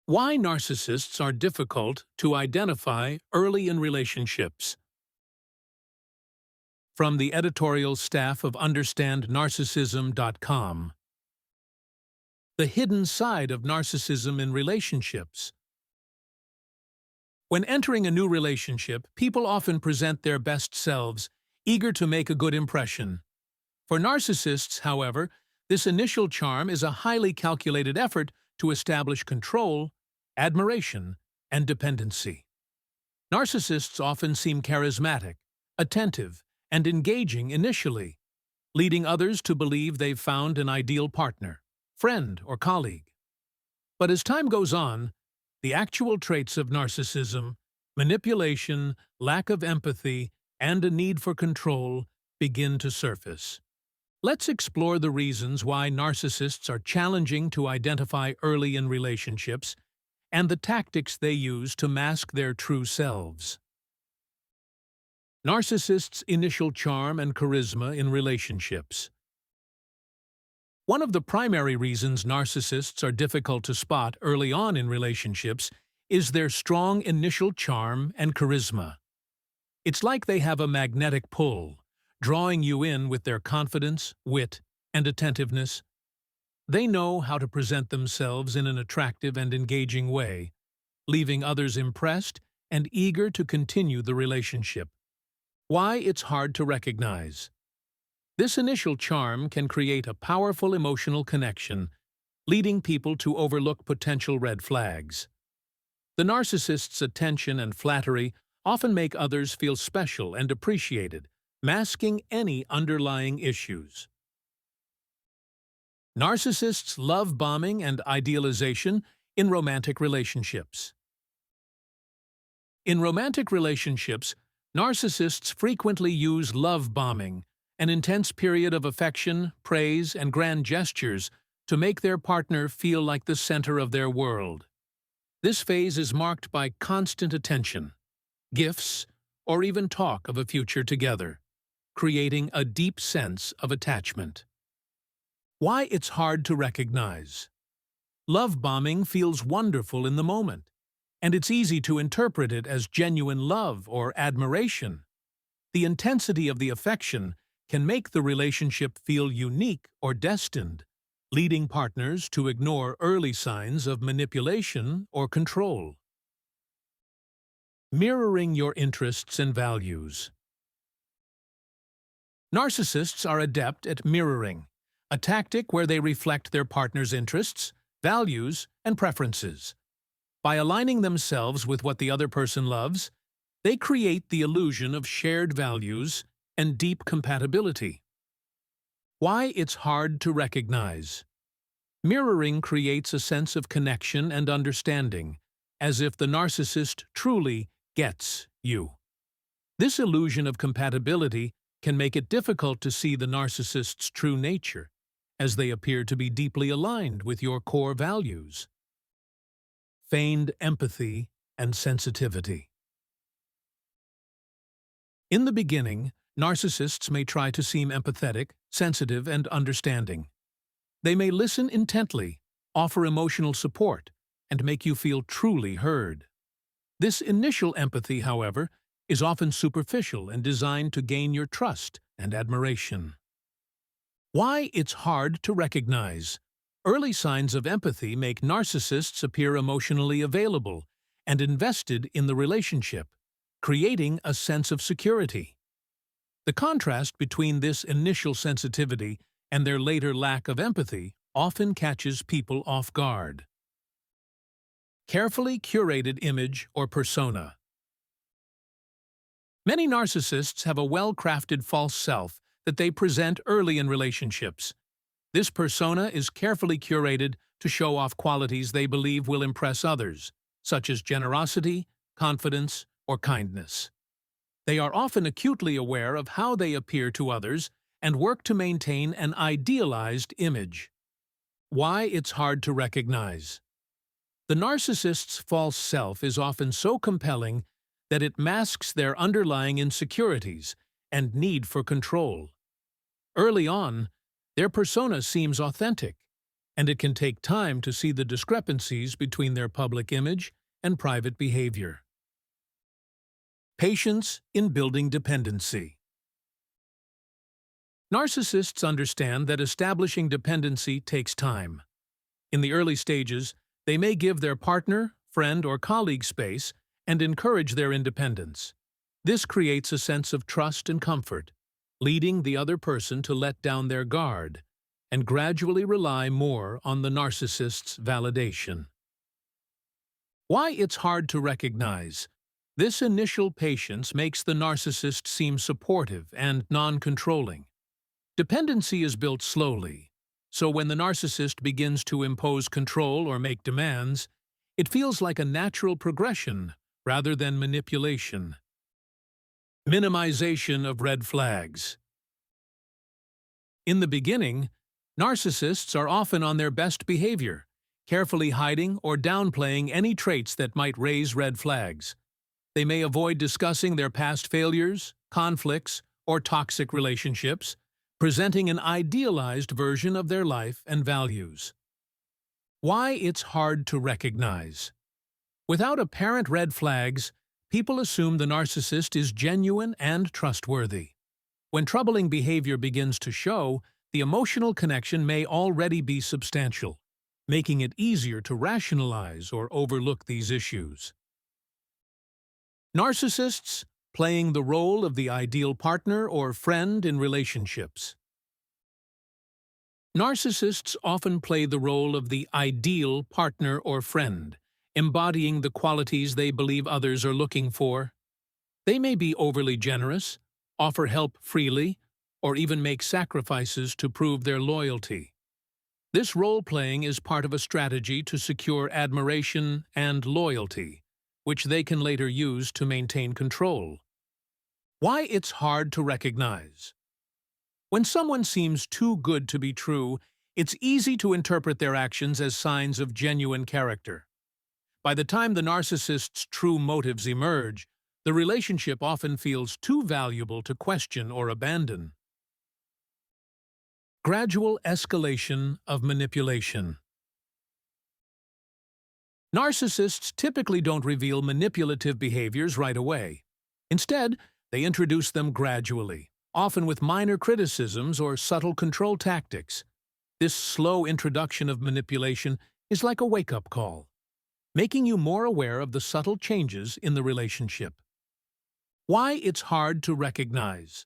Why narcissists are difficult to identify early in relationships. From the editorial staff of UnderstandNarcissism.com. The hidden side of narcissism in relationships. When entering a new relationship, people often present their best selves, eager to make a good impression. For narcissists, however, this initial charm is a highly calculated effort to establish control, admiration, and dependency. Narcissists often seem charismatic, attentive, and engaging initially, leading others to believe they've found an ideal partner, friend, or colleague. But as time goes on, the actual traits of narcissism, manipulation, lack of empathy, and a need for control begin to surface. Let's explore the reasons why narcissists are challenging to identify early in relationships and the tactics they use to mask their true selves. Narcissists' initial charm and charisma in relationships. One of the primary reasons narcissists are difficult to spot early on in relationships is their strong initial charm and charisma. It's like they have a magnetic pull, drawing you in with their confidence, wit, and attentiveness. They know how to present themselves in an attractive and engaging way, leaving others impressed and eager to continue the relationship. Why it's hard to recognize. This initial charm can create a powerful emotional connection, leading people to overlook potential red flags. The narcissist's attention and flattery often make others feel special and appreciated, masking any underlying issues. Narcissists' love bombing and idealization in romantic relationships. In romantic relationships, narcissists frequently use love bombing, an intense period of affection, praise, and grand gestures to make their partner feel like the center of their world. This phase is marked by constant attention, gifts, or even talk of a future together, creating a deep sense of attachment. Why it's hard to recognize. Love bombing feels wonderful in the moment, and it's easy to interpret it as genuine love or admiration. The intensity of the affection can make the relationship feel unique or destined, leading partners to ignore early signs of manipulation or control. Mirroring your interests and values. Narcissists are adept at mirroring, a tactic where they reflect their partner's interests, values, and preferences. By aligning themselves with what the other person loves, they create the illusion of shared values and deep compatibility. Why it's hard to recognize. Mirroring creates a sense of connection and understanding, as if the narcissist truly gets you. This illusion of compatibility can make it difficult to see the narcissist's true nature, as they appear to be deeply aligned with your core values. Feigned empathy and sensitivity. In the beginning, narcissists may try to seem empathetic, sensitive, and understanding. They may listen intently, offer emotional support, and make you feel truly heard. This initial empathy, however, is often superficial and designed to gain your trust and admiration. Why it's hard to recognize. Early signs of empathy make narcissists appear emotionally available and invested in the relationship, creating a sense of security. The contrast between this initial sensitivity and their later lack of empathy often catches people off guard. Carefully curated image or persona. Many narcissists have a well-crafted false self that they present early in relationships. This persona is carefully curated to show off qualities they believe will impress others, such as generosity, confidence, or kindness. They are often acutely aware of how they appear to others and work to maintain an idealized image. Why it's hard to recognize. The narcissist's false self is often so compelling that it masks their underlying insecurities and need for control. Early on, their persona seems authentic, and it can take time to see the discrepancies between their public image and private behavior. Patience in building dependency. Narcissists understand that establishing dependency takes time. In the early stages, they may give their partner, friend, or colleague space and encourage their independence. This creates a sense of trust and comfort, leading the other person to let down their guard and gradually rely more on the narcissist's validation. Why it's hard to recognize. This initial patience makes the narcissist seem supportive and non-controlling. Dependency is built slowly, so when the narcissist begins to impose control or make demands, it feels like a natural progression rather than manipulation. Minimization of red flags. In the beginning, narcissists are often on their best behavior, carefully hiding or downplaying any traits that might raise red flags. They may avoid discussing their past failures, conflicts, or toxic relationships, presenting an idealized version of their life and values. Why it's hard to recognize. Without apparent red flags, people assume the narcissist is genuine and trustworthy. When troubling behavior begins to show, the emotional connection may already be substantial, making it easier to rationalize or overlook these issues. Narcissists playing the role of the ideal partner or friend in relationships. Narcissists often play the role of the ideal partner or friend, embodying the qualities they believe others are looking for. They may be overly generous, offer help freely, or even make sacrifices to prove their loyalty. This role-playing is part of a strategy to secure admiration and loyalty, which they can later use to maintain control. Why it's hard to recognize. When someone seems too good to be true, it's easy to interpret their actions as signs of genuine character. By the time the narcissist's true motives emerge, the relationship often feels too valuable to question or abandon. Gradual escalation of manipulation. Narcissists typically don't reveal manipulative behaviors right away. Instead, they introduce them gradually, often with minor criticisms or subtle control tactics. This slow introduction of manipulation is like a wake-up call, making you more aware of the subtle changes in the relationship. Why it's hard to recognize.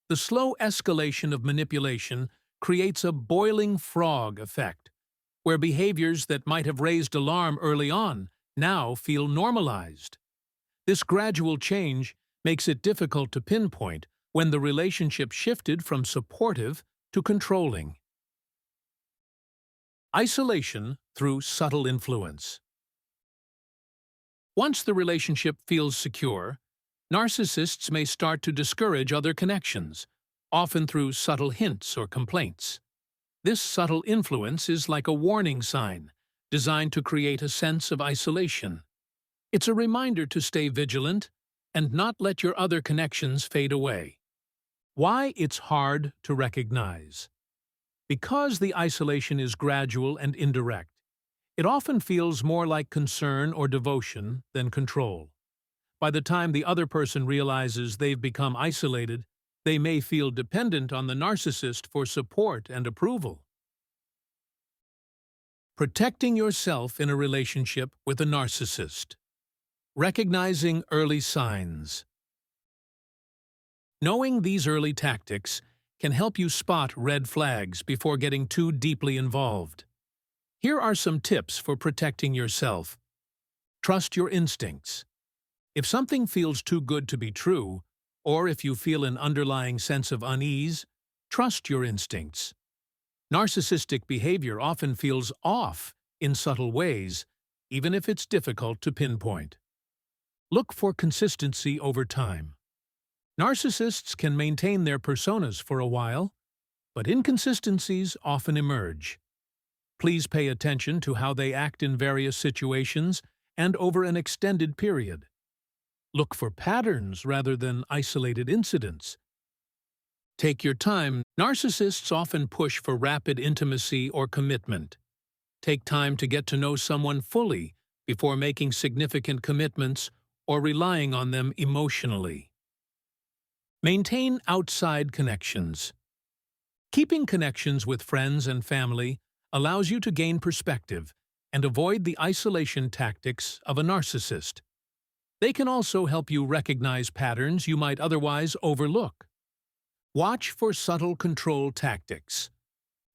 The slow escalation of manipulation creates a boiling frog effect, where behaviors that might have raised alarm early on now feel normalized. This gradual change makes it difficult to pinpoint when the relationship shifted from supportive to controlling. Isolation through subtle influence. Once the relationship feels secure, narcissists may start to discourage other connections, often through subtle hints or complaints. This subtle influence is like a warning sign, designed to create a sense of isolation. It's a reminder to stay vigilant and not let your other connections fade away. Why it's hard to recognize. Because the isolation is gradual and indirect, it often feels more like concern or devotion than control. By the time the other person realizes they've become isolated, they may feel dependent on the narcissist for support and approval. Protecting yourself in a relationship with a narcissist. Recognizing early signs. Knowing these early tactics can help you spot red flags before getting too deeply involved. Here are some tips for protecting yourself. Trust your instincts. If something feels too good to be true, or if you feel an underlying sense of unease, trust your instincts. Narcissistic behavior often feels off in subtle ways, even if it's difficult to pinpoint. Look for consistency over time. Narcissists can maintain their personas for a while, but inconsistencies often emerge. Please pay attention to how they act in various situations and over an extended period. Look for patterns rather than isolated incidents. Take your time. Narcissists often push for rapid intimacy or commitment, Take time to get to know someone fully before making significant commitments or relying on them emotionally. Maintain outside connections. Keeping connections with friends and family allows you to gain perspective and avoid the isolation tactics of a narcissist. They can also help you recognize patterns you might otherwise overlook. Watch for subtle control tactics.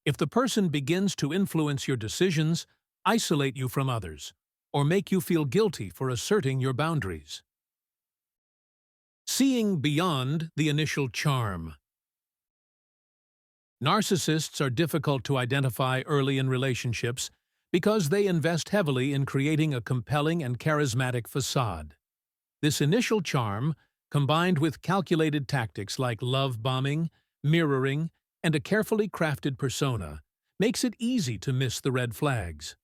If the person begins to influence your decisions, isolate you from others, or make you feel guilty for asserting your boundaries. Seeing beyond the initial charm. Narcissists are difficult to identify early in relationships because they invest heavily in creating a compelling and charismatic facade. This initial charm, combined with calculated tactics like love bombing, mirroring, and a carefully crafted persona, makes it easy to miss the red flags.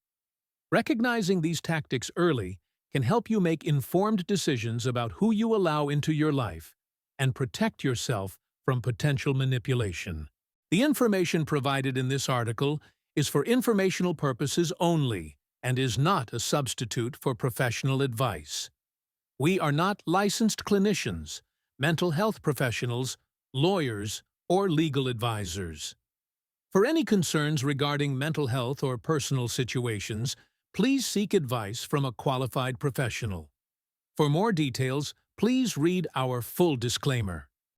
Recognizing these tactics early can help you make informed decisions about who you allow into your life and protect yourself from potential manipulation. The information provided in this article is for informational purposes only and is not a substitute for professional advice. We are not licensed clinicians, mental health professionals, lawyers, or legal advisors. For any concerns regarding mental health or personal situations, please seek advice from a qualified professional. For more details, please read our full disclaimer.